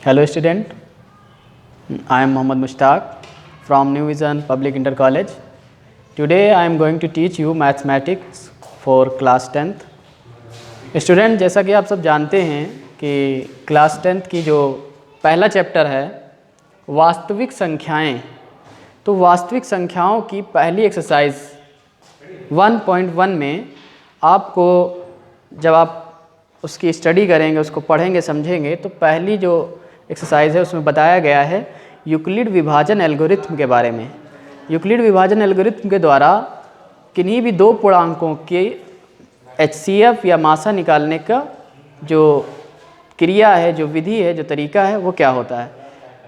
Hello student, I am Mohammad Mushtaq from New Vision Public Inter College. Today I am going to teach you mathematics for class 10th. Student, जैसा कि आप सब जानते हैं कि class 10th की जो पहला चैप्टर है वास्तविक संख्याएं, तो वास्तविक संख्याओं की पहली एक्सरसाइज 1.1 में आपको जब आप उसकी स्टडी करेंगे, उसको पढ़ेंगे, समझेंगे, तो पहली जो एक्सरसाइज है उसमें बताया गया है यूक्लिड विभाजन एल्गोरिथम के बारे में। यूक्लिड विभाजन एल्गोरिथम के द्वारा किन्हीं भी दो पूर्णांकों के HCF या मासा निकालने का जो क्रिया है, जो विधि है, जो तरीका है, वो क्या होता है।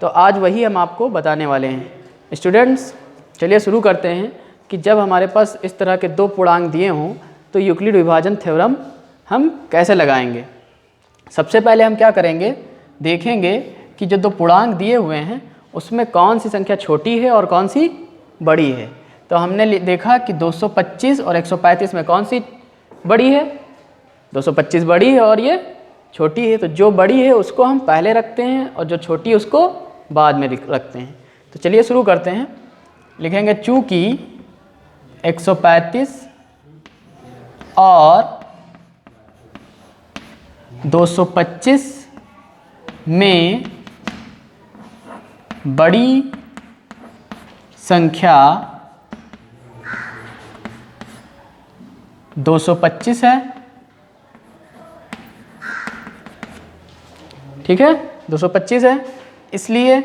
तो आज वही हम आपको बताने वाले हैं। स्टूडेंट्स, चलिए शुरू करते हैं कि जब हमारे पास इस तरह के दो पूर्णांक दिए हों तो यूक्लिड विभाजन थ्योरम हम कैसे लगाएंगे। सबसे पहले हम क्या करेंगे, देखेंगे कि जो दो पूर्णांक दिए हुए हैं उसमें कौन सी संख्या छोटी है और कौन सी बड़ी है। तो हमने देखा कि 225 और 135 में कौन सी बड़ी है, 225 बड़ी है और ये छोटी है। तो जो बड़ी है उसको हम पहले रखते हैं और जो छोटी है उसको बाद में रखते हैं। तो चलिए शुरू करते हैं। लिखेंगे चूँकि 135 और 225 में बड़ी संख्या 225 है। ठीक है, 225 है, इसलिए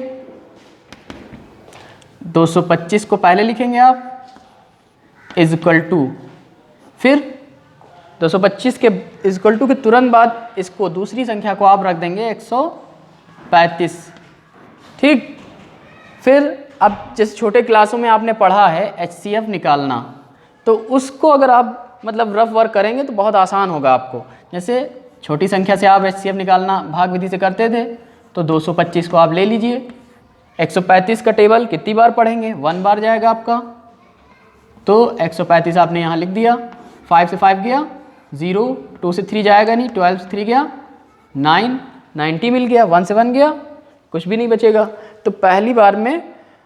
225 को पहले लिखेंगे आप इज इक्वल टू, फिर 225 के इक्वल टू के तुरंत बाद इसको दूसरी संख्या को आप रख देंगे 135। ठीक, फिर अब जैसे छोटे क्लासों में आपने पढ़ा है HCF निकालना, तो उसको अगर आप मतलब रफ वर्क करेंगे तो बहुत आसान होगा आपको। जैसे छोटी संख्या से आप HCF निकालना भाग विधि से करते थे, तो 225 को आप ले लीजिए। 135 का टेबल कितनी बार पढ़ेंगे, 1 बार जाएगा आपका, तो 135 आपने यहाँ लिख दिया। 5 से 5 गया 0, 2 से 3 जाएगा नहीं, 12 से 3 गया 9, 90 मिल गया, 1 से 1 गया, कुछ भी नहीं बचेगा। तो पहली बार में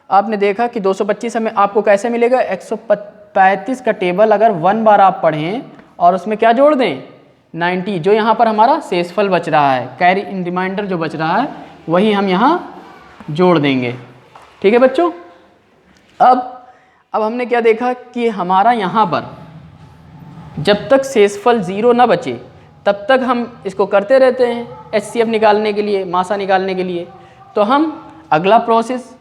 आपने देखा कि 225 हमें आपको कैसे मिलेगा। 135 का टेबल अगर 1 बार आप पढ़ें और उसमें क्या जोड़ दें 90, जो यहाँ पर हमारा शेषफल बच रहा है, कैरी इन रिमाइंडर जो बच रहा है, वही हम यहाँ जोड़ देंगे। ठीक है बच्चों, अब हमने क्या देखा कि हमारा यहाँ पर जब तक शेषफल 0 ना बचे तब तक हम इसको करते रहते हैं HCF निकालने के लिए, मासा निकालने के लिए। तो हम अगला प्रोसेस,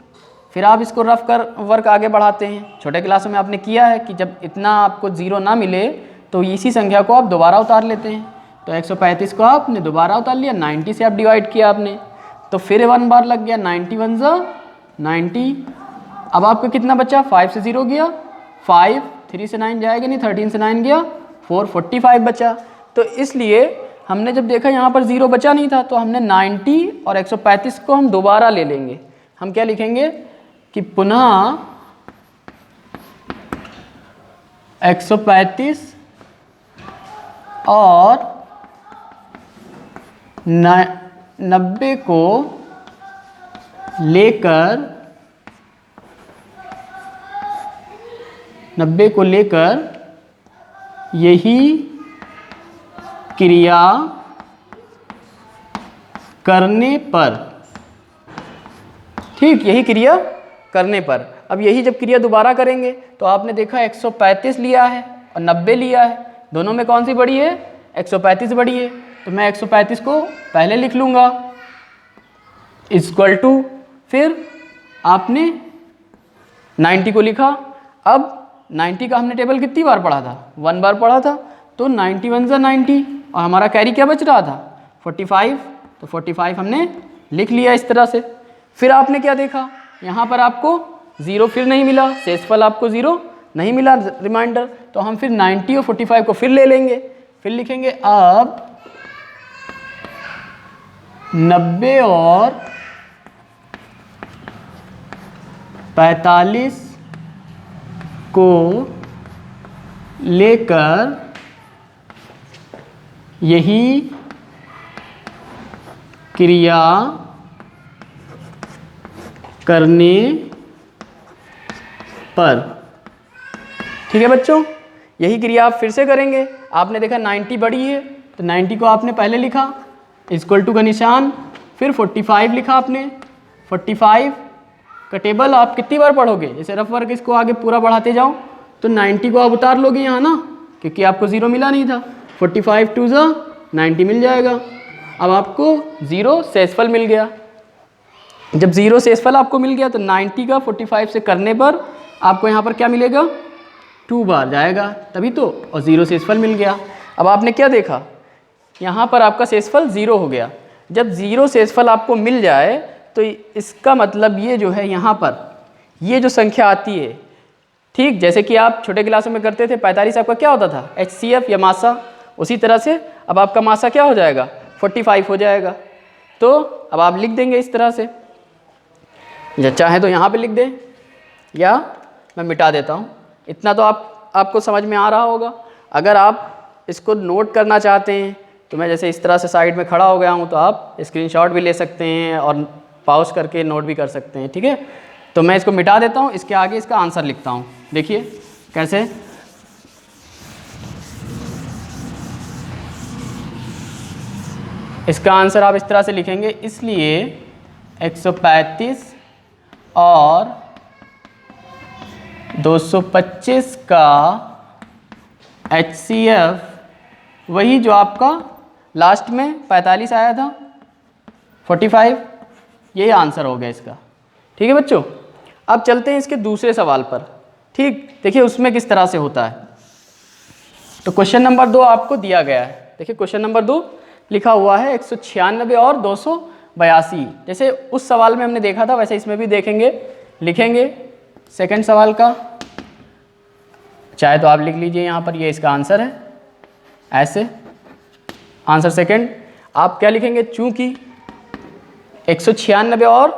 फिर आप इसको रफ कर वर्क आगे बढ़ाते हैं। छोटे क्लासों में आपने किया है कि जब इतना आपको 0 ना मिले तो इसी संख्या को आप दोबारा उतार लेते हैं। तो 135 को आपने दोबारा उतार लिया, 90 से आप डिवाइड किया आपने, तो फिर 1 बार लग गया, 90 1 जा 90। अब आपको कितना बचा, 5 से 0 गया 5, 3 से 9 जाएगा नहीं, 13 से 9 गया 4, 45 बचा। तो इसलिए हमने जब देखा यहाँ पर 0 बचा नहीं था, तो हमने 90 और 135 को हम दोबारा ले लेंगे। हम क्या लिखेंगे कि पुनः 135 और 90 को लेकर यही क्रिया करने पर, ठीक, यही क्रिया करने पर। अब यही जब क्रिया दोबारा करेंगे तो आपने देखा 135 लिया है और 90 लिया है, दोनों में कौन सी बड़ी है, 135 बड़ी है। तो मैं 135 को पहले लिख लूँगा इक्वल टू, फिर आपने 90 को लिखा। अब 90 का हमने टेबल कितनी बार पढ़ा था, 1 बार पढ़ा था, तो 90 1 जा 90 और हमारा कैरी क्या बच रहा था 45, तो 45 हमने लिख लिया इस तरह से। फिर आपने क्या देखा, यहाँ पर आपको 0 फिर नहीं मिला, शेषफल आपको 0 नहीं मिला रिमाइंडर, तो हम फिर 90 और 45 को फिर ले लेंगे, फिर लिखेंगे अब 90 और 45 को लेकर यही क्रिया करने पर। ठीक है बच्चों, यही क्रिया आप फिर से करेंगे। आपने देखा 90 बड़ी है तो 90 को आपने पहले लिखा, इक्वल टू का निशान, फिर 45 लिखा आपने। 45 का टेबल आप कितनी बार पढ़ोगे, जैसे रफ वर्क इसको आगे पूरा बढ़ाते जाओ तो 90 को आप उतार लोगे यहाँ ना, क्योंकि आपको 0 मिला नहीं था। 45 टू ज़ा 90 मिल जाएगा। अब आपको 0 शेषफल मिल गया। जब 0 शेषफल आपको मिल गया तो 90 का 45 से करने पर आपको यहाँ पर क्या मिलेगा, 2 बार जाएगा तभी तो, और 0 शेषफल मिल गया। अब आपने क्या देखा, यहाँ पर आपका शेषफल 0 हो गया। जब 0 शेषफल आपको मिल जाए तो इसका मतलब ये जो है यहाँ पर ये जो संख्या आती है, ठीक जैसे कि आप छोटे क्लासों में करते थे, 45 आपका क्या होता था, HCF या मासा। उसी तरह से अब आपका मासा क्या हो जाएगा, 45 हो जाएगा। तो अब आप लिख देंगे इस तरह से, या चाहे तो यहाँ पे लिख दें या मैं मिटा देता हूँ। इतना तो आपको समझ में आ रहा होगा। अगर आप इसको नोट करना चाहते हैं तो मैं जैसे इस तरह से साइड में खड़ा हो गया हूँ, तो आप स्क्रीनशॉट भी ले सकते हैं और पॉज करके नोट भी कर सकते हैं। ठीक है, तो मैं इसको मिटा देता हूँ, इसके आगे इसका आंसर लिखता हूँ। देखिए कैसे, इसका आंसर आप इस तरह से लिखेंगे, इसलिए 135 और 225 का HCF वही जो आपका लास्ट में 45 आया था, 45, यही आंसर हो गया इसका। ठीक है बच्चों, अब चलते हैं इसके दूसरे सवाल पर। ठीक, देखिए उसमें किस तरह से होता है। तो क्वेश्चन नंबर 2 आपको दिया गया है। देखिए क्वेश्चन नंबर 2 लिखा हुआ है 196 और 282। जैसे उस सवाल में हमने देखा था वैसे इसमें भी देखेंगे, लिखेंगे सेकंड सवाल का। चाहे तो आप लिख लीजिए यहाँ पर, ये इसका आंसर है ऐसे। आंसर सेकंड आप क्या लिखेंगे, चूंकि 196 और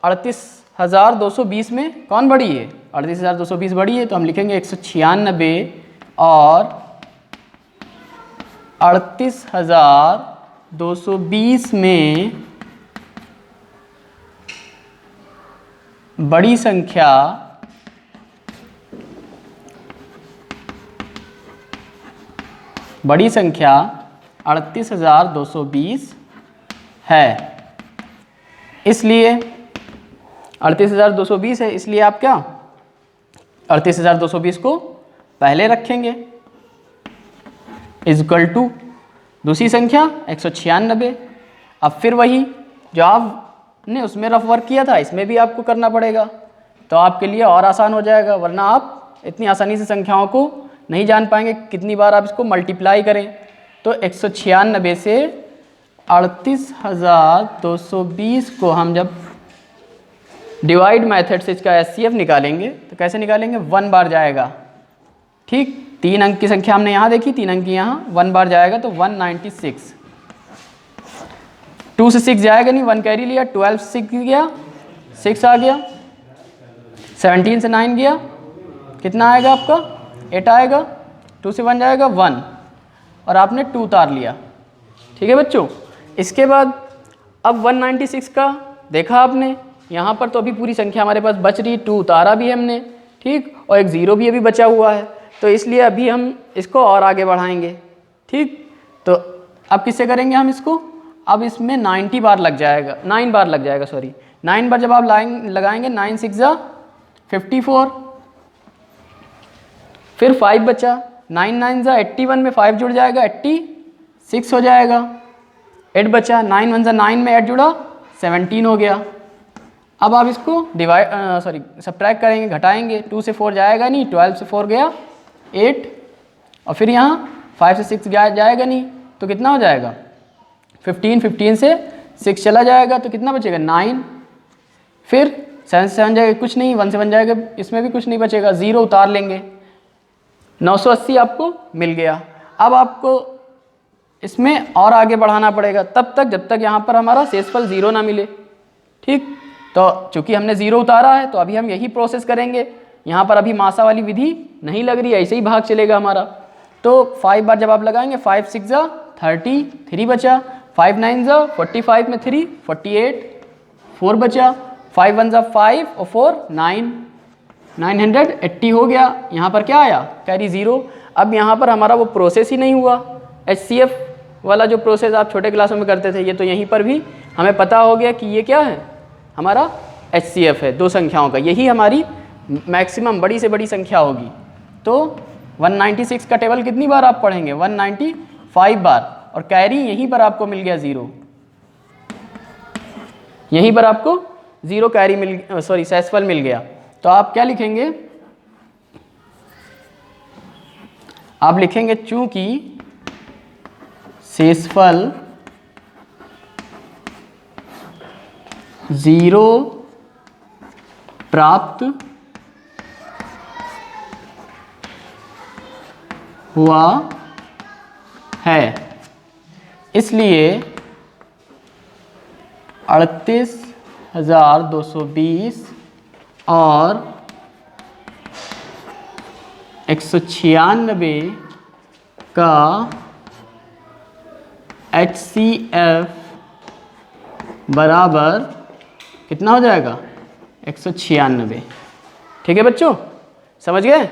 38,220 में कौन बड़ी है, 38,220 बड़ी है, तो हम लिखेंगे 196 और 38,220 में बड़ी संख्या बड़ी संख्या 38,220 है। इसलिए 38,220 है, इसलिए आप क्या 38,220 को पहले रखेंगे, इक्वल टू दूसरी संख्या 196। अब फिर वही जो आपने उसमें रफ वर्क किया था इसमें भी आपको करना पड़ेगा, तो आपके लिए और आसान हो जाएगा, वरना आप इतनी आसानी से संख्याओं को नहीं जान पाएंगे कितनी बार आप इसको मल्टीप्लाई करें। तो 196 से 38,220 को हम जब डिवाइड मेथड से इसका HCF निकालेंगे तो कैसे निकालेंगे, 1 बार जाएगा। ठीक, 3 अंक की संख्या हमने यहाँ देखी, 3 अंक की यहाँ, 1 बार जाएगा तो 196। 2 से 6 जाएगा नहीं, 1 कैरी लिया, 12 से 6 गया, 6 आ गया, 17 से 9 गया, कितना आएगा आपका, 8 आएगा, 2 से 1 जाएगा 1, और आपने 2 उतार लिया। ठीक है बच्चों, इसके बाद अब 196 का देखा आपने, यहाँ पर तो अभी पूरी संख्या हमारे पास बच रही, 2 उतारा भी हमने, ठीक, और एक 0 भी अभी बचा हुआ है, तो इसलिए अभी हम इसको और आगे बढ़ाएंगे। ठीक, तो अब किससे करेंगे हम इसको, अब इसमें 90 बार लग जाएगा, 9 बार लग जाएगा, सॉरी 9 बार जब आप लाइन लगाएंगे, 9 6 जा 54, फिर 5 बचा, 9 9 जा 81 में 5 जुड़ जाएगा, 86 हो जाएगा, 8 बचा, 9 1 जा 9 में 8 जुड़ा 17 हो गया। अब आप इसको सब्ट्रैक्ट करेंगे, घटाएंगे, 2 से 4 जाएगा नहीं, 12 से 4 गया 8, और फिर यहाँ 5 से 6 जाएगा नहीं, तो कितना हो जाएगा 15, 15 से 6 चला जाएगा तो कितना बचेगा 9, फिर 7 से 7 जाएगा कुछ नहीं, 1 से 1 जाएगा, इसमें भी कुछ नहीं बचेगा, 0 उतार लेंगे, 980 आपको मिल गया। अब आपको इसमें और आगे बढ़ाना पड़ेगा तब तक जब तक यहाँ पर हमारा शेषफल 0 ना मिले। ठीक, तो चूंकि हमने 0 उतारा है तो अभी हम यही प्रोसेस करेंगे, यहाँ पर अभी मासा वाली विधि नहीं लग रही है, ऐसे ही भाग चलेगा हमारा। तो 5 बार जब आप लगाएंगे, 5 6 जा 30, 3 बचा, 5 9 जा 45 में 3 48, 4 बचा, 5 वन ज़ा 5 और 4 9, 980 हो गया। यहाँ पर क्या आया, कैरी 0। अब यहाँ पर हमारा वो प्रोसेस ही नहीं हुआ, HCF वाला जो प्रोसेस आप छोटे क्लासों में करते थे, ये तो यहीं पर भी हमें पता हो गया कि ये क्या है, हमारा HCF है, 2 संख्याओं का। यही हमारी मैक्सिमम बड़ी से बड़ी संख्या होगी। तो 196 का टेबल कितनी बार आप पढ़ेंगे, 195 बार, और कैरी यहीं पर आपको मिल गया 0, यहीं पर आपको 0 कैरी शेषफल मिल गया। तो आप क्या लिखेंगे, आप लिखेंगे चूंकि शेषफल 0 प्राप्त हुआ है, इसलिए 38,220 और 196 का HCF बराबर कितना हो जाएगा, 196। ठीक है बच्चों, समझ गए?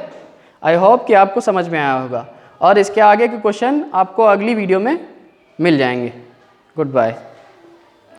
आई होप कि आपको समझ में आया होगा, और इसके आगे के क्वेश्चन आपको अगली वीडियो में मिल जाएंगे। Good bye.